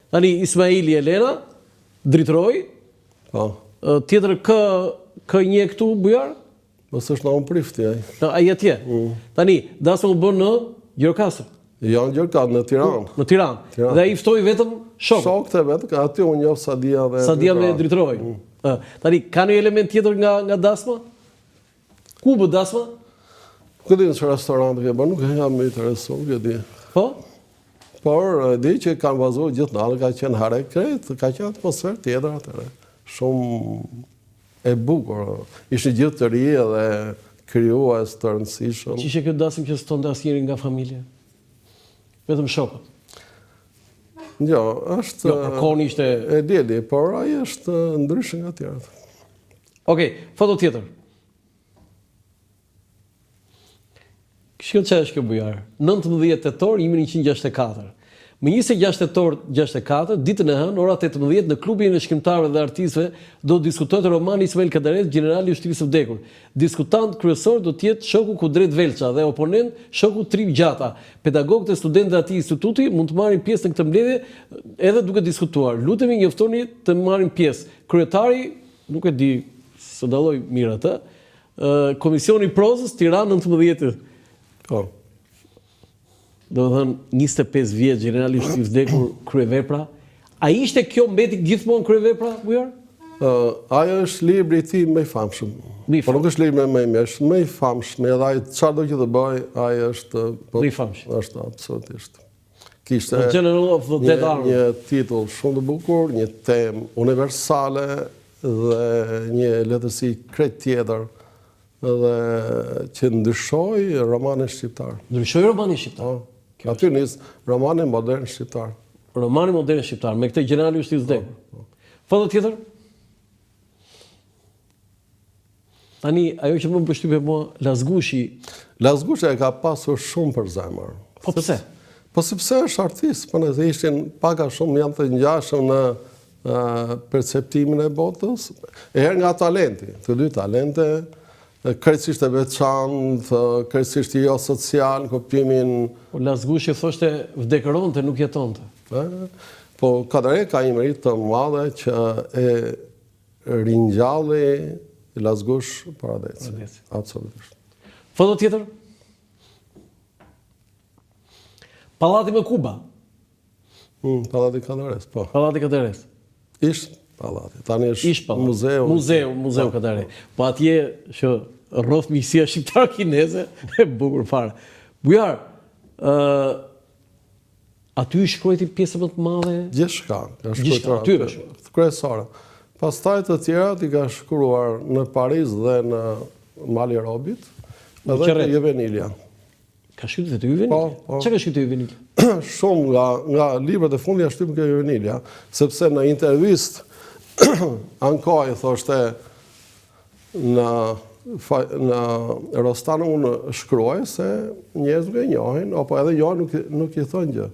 Tani Ismaili Elena, dritroj. Po. Tjetër kë një këtu bujar? Mos është na unë prifti ai. Ai atje. Tani, Dasma u bën në Gjirokastër. Jo në Gjirokastër, në Tiranë. Në Tiranë. Dhe ai ftoi vetëm shok. Shokët e vet, aty unë njoh Sadia dhe Sadia me dritroj. Tani ka një element tjetër nga Dasma? Ku bë Dasma? Këtë në që restorant ke bërë, nuk e jam më interesuar, nuk e di. Po? Por di që kanë bazuar gjithë natën, ka qenë hare krejt, ka qenë atmosferë tjetër atëre. Shumë e bukur. Ishte gjithë të ri dhe krijues të rëndësishëm. Ç'ishte ky Dasmë që stonte asnjëri nga familja? Vetëm shokët. Jo, është... Jo, për kohën ishte... E di, por ai është ndryshe nga tjerët. Okej, foto tjetër. Shikoj çfarë është kjo bujar. 19 tetor 1964. Më 26 tetor 64, ditën e hënë, ora 18, në klubin e shkrimtarëve dhe artistëve do të diskutohet romani Ismail Kadaret, generali i ushtrisë së vdekur. Diskutant kryesor do të jetë shoku Kudret Velça dhe oponent shoku Trip Gjata. Pedagogët e studentëve të atij instituti mund të marrin pjesë në këtë mbledhje edhe duke diskutuar. Lutemi njoftoni të marrin pjesë. Kryetari, nuk e di, së dalloj mirë atë, Komisioni Prozës Tiranë 19. Po. Do të thënë 25 vjeç generali i ushtrisë vdekur kryevepra. A ishte kjo mbeti gjithmonë kryevepra, bujar? Ajo është libri i tij më i famshëm. Po nuk është libri më i mirë, është më i famshëm, edhe ai çfarë do që të bëj, ai është më i famshëm. Është absolutisht. Kishte The General of the Dead Army. Një titull shumë të bukur, një temë universale dhe një letërsi krejt tjetër. Dhe që ndryshoi romanin shqiptar. Ndryshoi romanin shqiptar. Aty nis romanin modern shqiptar. Romani modern shqiptar me këtë generali i ushtrisë vdekur. Foto tjetër? Tani ajo që më përshtypje mua, Lazgushi. Lazgushi e ka pasur shumë për zemër. Po pse? Po sepse është artist, po nëse ishin pak a shumë janë të ngjashëm në perceptimin e botës, herë nga talenti, të dy talente krejtësisht e veçantë, krejtësisht jo social, në kuptimin... Lazgushi thoshte vdekëronte, nuk jetonte. Po Kadaret ka një meritë të madhe që e ringjalli Lazgush Paradeci. Absolutisht. Foto tjetër? Pallati me Kuba. Pallati Kadaret, po. Pallati Kadaret. Ishtë pallati. Tani është muzeu Kadaret. Po atje që rroth miqësia shqiptar-kineze, e bukur fare. Bujar, aty shkruajti pjesë më të madhe? Gjithçka. Aty është kryesore. Pastaj të tjerat i ka shkruar në Paris dhe në Mali Robit, edhe në Juvenilia. Ka shkruar te Juvenilia? Çka ka shkruar te Juvenilia? Shumë nga librat e fundit ashtu ke Juvenilia, sepse në intervistë Ankoj thoshte në Rostan unë shkruaj se njerëz nuk e njohin, apo edhe njohin nuk i thonë gjë.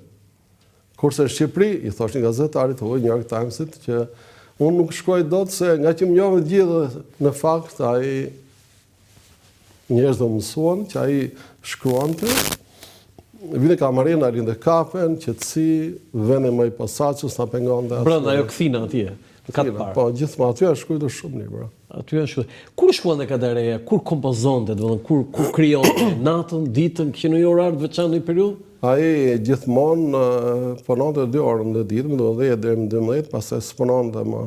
Kurse në Shqipëri, i thosh një gazetari të New York Timesit, që unë nuk shkruaj dot se nga që më njohin gjithë në fakt, ai njerëz do mësuan që ai shkruante, vinte kamarina, linde kafen, qetësi, vende më i posaçës, na pengonte. Brenda ajo kthina atje. Po, gjithmonë aty është shkruar shumë libra. Aty është shkruar. Kur shkuante Kadareja, kur kompozonte, domethënë kur krijonte, natën, ditën, që në një orar të veçantë në periudhë? Ai gjithmonë punonte 2 orë në ditë, më 10 deri në 12, pastaj s'punonte më.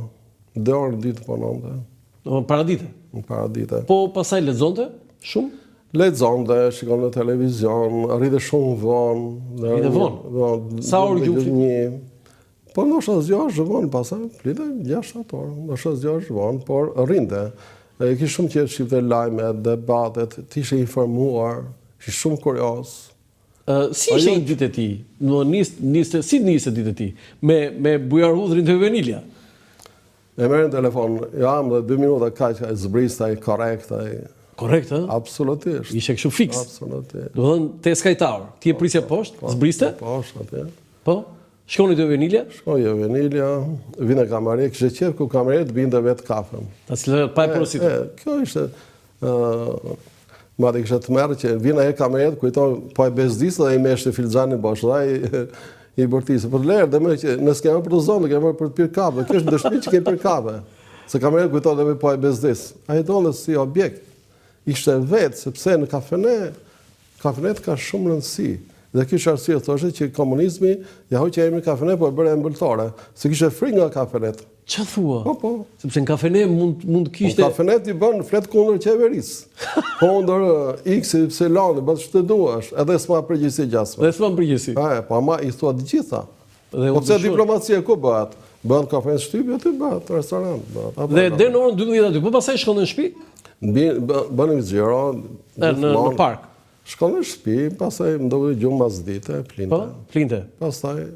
2 orë në ditë punonte. Domethënë paradite. Paradite. Po pastaj lexonte shumë? Lexonte, shikonte televizion, rrite shumë vonë. Rrite vonë? Sa orë gjuhë? Po ndoshta zgjohesh vonë, pastaj flite 6-7 orë, ndoshta zgjohesh vonë, por rrinte. Kishte shumë qejf shifte lajmet, debatet, ti ishe informuar, ishe shumë kurioz. Si ishte një ditë e tij? Si niste ditë e tij? Me Bujar Hudrin të Juvenilia. E merr në telefon, jam dhe 2 minuta kaq ai zbristaj korrekt ai. Korrekt, ë? Absolutisht. Ishte kështu fiks. Absolutisht. Do të thënë te skajtar. Ti e prisje poshtë, zbriste? Poshtë atë. Po. Shkoni te Juvenilia? Shkoj te Juvenilia, vinte kamare, kishte qejf ku kamaret binte vet kafen. Ta cilë pa e porositur. Kjo ishte madje kishte të merr që vjen ai kamaret, kujton po e bezdisë dhe ai meshte filxhanin bosh. Ai i bërtisë. Për lërë dhe me që nësë kemë për të zonë, kemë për të pirë kafe. Kjo është dëshmi që kemë pirë kafe. Se kamerën kujton dhe me po e bezdis. A i tonë si objekt. Ishte vetë, sepse në kafenet ka shumë rëndësi. Dhe kjo është arsye thoshe që komunizmi ja hoqë emrin kafenet, po e bëre embëltore. Se kishte frikë nga kafenet. Ç'a thua? Po. Sepse në kafene mund kishte... Në kafenet i bën flet kundër qeverisë. Kundër X, Y, bën ç'të duash, edhe s'ma përgjegjësi gjasme. Dhe s'ma përgjegjësi. Po ama i thua të gjitha. Dhe Po pse diplomacia ku bëhet? Bëhet kafenë shtypje, aty bëhet restorant. Dhe deri në orën 12 aty, po pastaj shkon në shtëpi? Bënim zgjero në park. Shkon në shtëpi, pastaj më duke gjumë mas dite, plinte. Po, plinte. Pastaj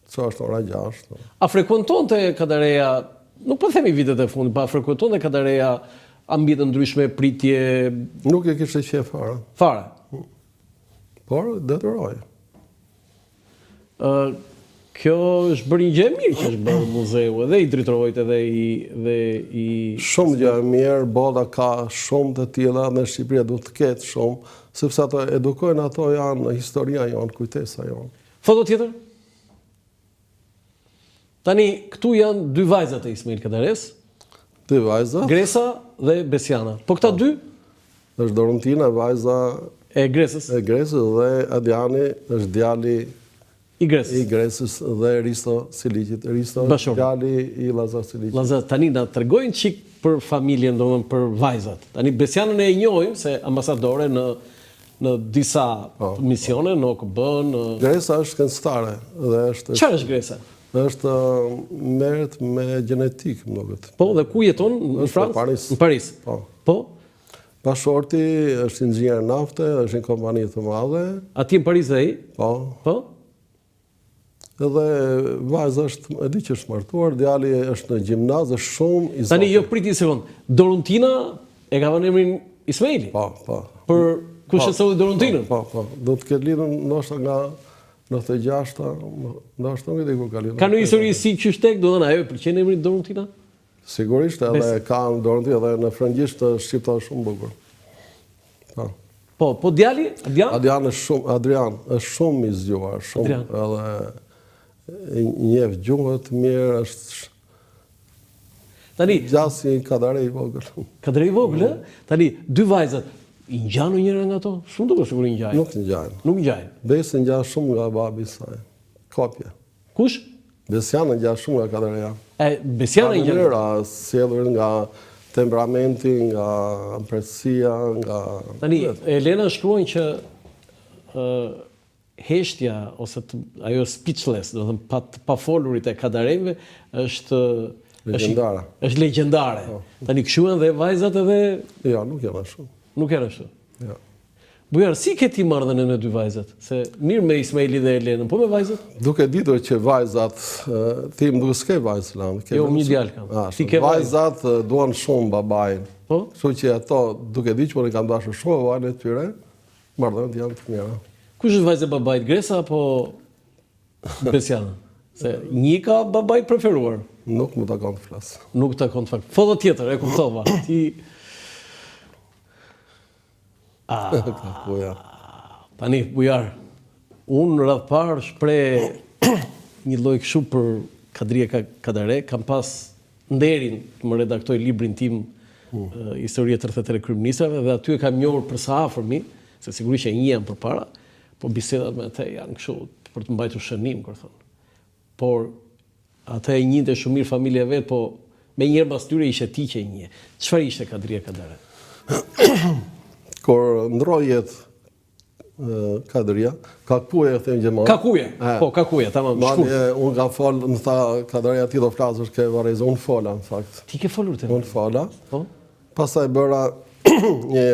çfarë ora 6. A frekuentonte Kadareja, nuk po themi vitet e fundit, pa frekuentonte Kadareja ambiente ndryshme, pritje, nuk e kishte qef fare. Fare. Por detyroi. Kjo është bërë një gjë e mirë që është bërë muzeu, edhe i drejtorojt, edhe i... Shumë gjë e mirë, bota ka shumë të tilla, dhe Shqipëria duhet të ketë shumë, sepse ato edukojnë, ato janë historia jonë, kujtesa jonë. Foto tjetër? Tani, këtu janë dy vajzat e Ismail Kadares. Dy vajzat. Gresa dhe Besiana. Po këta dy? Është Dorontina, vajza e Gresës. E Gresës dhe Adriani është djali i Gresës dhe Risto Siliqit. Risto djali i Lazar Siliqit. Lazar, tani na tregojnë çik për familjen, domethënë për vajzat. Tani Besianën e njohim se ambasadore në disa misione, në OKB, në... Gresa është këngëtare dhe është... Çfarë është Gresa? Është merret me gjenetik, më duket. Po, dhe ku jeton? Në Francë? Në Paris. Po. Pashorti është inxhinier nafte, është një kompani të madhe. Atje në Paris dhe ai? Po. Edhe vajza është, e di që është martuar, djali është në gjimnaz, është shumë i zotit. Tani jo priti një sekond. Dorontina e ka vënë emrin Ismaili? Po. Për kush e solli Dorontinën? Po. Do të ketë lidhur ndoshta nga 96-ta, ndoshta nuk e di kur ka lidhur. Ka një histori si qyshtek, do të thënë ajo pëlqen emri Dorontina? Sigurisht, edhe ka Dorontina edhe në frëngjisht shqiptar shumë bukur. Po djali? Adrian është shumë i zgjuar, shumë edhe njeh gjuhët mirë, është tani gjasi Kadare i vogël. Kadare i vogël, Tani dy vajzat i ngjanë njëra nga ato? Shumë duket sikur i ngjajnë. Nuk ngjajnë. Besë ngjan shumë nga babi i saj. Kopje. Kush? Besiana ngjan shumë nga Kadareja. Besiana ngjan. Sjellur nga temperamenti, nga ampresia, nga... Tani, Elena shkruajnë që heshtja, ose ajo speechless, do të thënë pa folurit e Kadareve, është... Legjendare. Është legjendare. Tani, kështu janë dhe vajzat edhe... Jo, nuk janë ashtu. Nuk janë ashtu? Jo. Bujar, si ke ti marrëdhënien me dy vajzat? Se mirë me Ismaili dhe Elenën, po me vajzat? Duke ditur që vajzat, ti më duke s'ke vajzë lanë. Jo, një djalë kam. Vajzat duan shumë babajnë. Po? Kështu që ato, duke ditur që unë kam dashur shumë babajnë e tyre, marrëdhëniet janë të mira. Kush është vajza e babait, Gresa apo Besiana? Se një ka babait preferuar. Nuk më takon të flas. Nuk takon të fakt. Foto tjetër, e kuptova. Ti Tani, Bujar, unë në radhë parë shpreh një lloj kështu për Kadria Kadare, kam pas nderin të më redaktoj librin tim Historia 33 kryeministrave dhe aty e kam njohur për sa afërmi, se sigurisht që e njihem përpara, po bisedat me atë janë kështu për të mbajtur shënim, kur thon. Por atë e njinte shumë mirë familja vet, po me njëherë pas tyre ishte ti që e njeh. Çfarë ishte Kadria Kadare? Kur ndroi jetë Kadria, Kakuje e them gjemon. Kakuje, Kakuje, tamam. Unë ka fol, më tha Kadria ti do flasësh ke varrezë, unë fola në fakt. Ti ke folur te? Unë fola. Po. Pastaj bëra një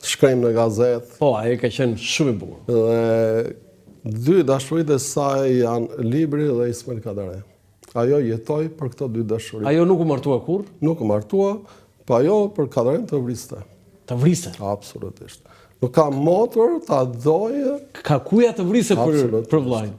shkrim në gazetë. Po, ai ka qenë shumë i bukur. Dhe dy dashuritë e saj janë libri dhe Ismail Kadare. Ajo jetoi për këto dy dashuri. Ajo nuk u martua kurrë? Nuk u martua, po ajo për Kadaren të vriste. Të vriste? Absolutisht. Nuk ka motor, ta doje... Kakuja të vriste për vllajin.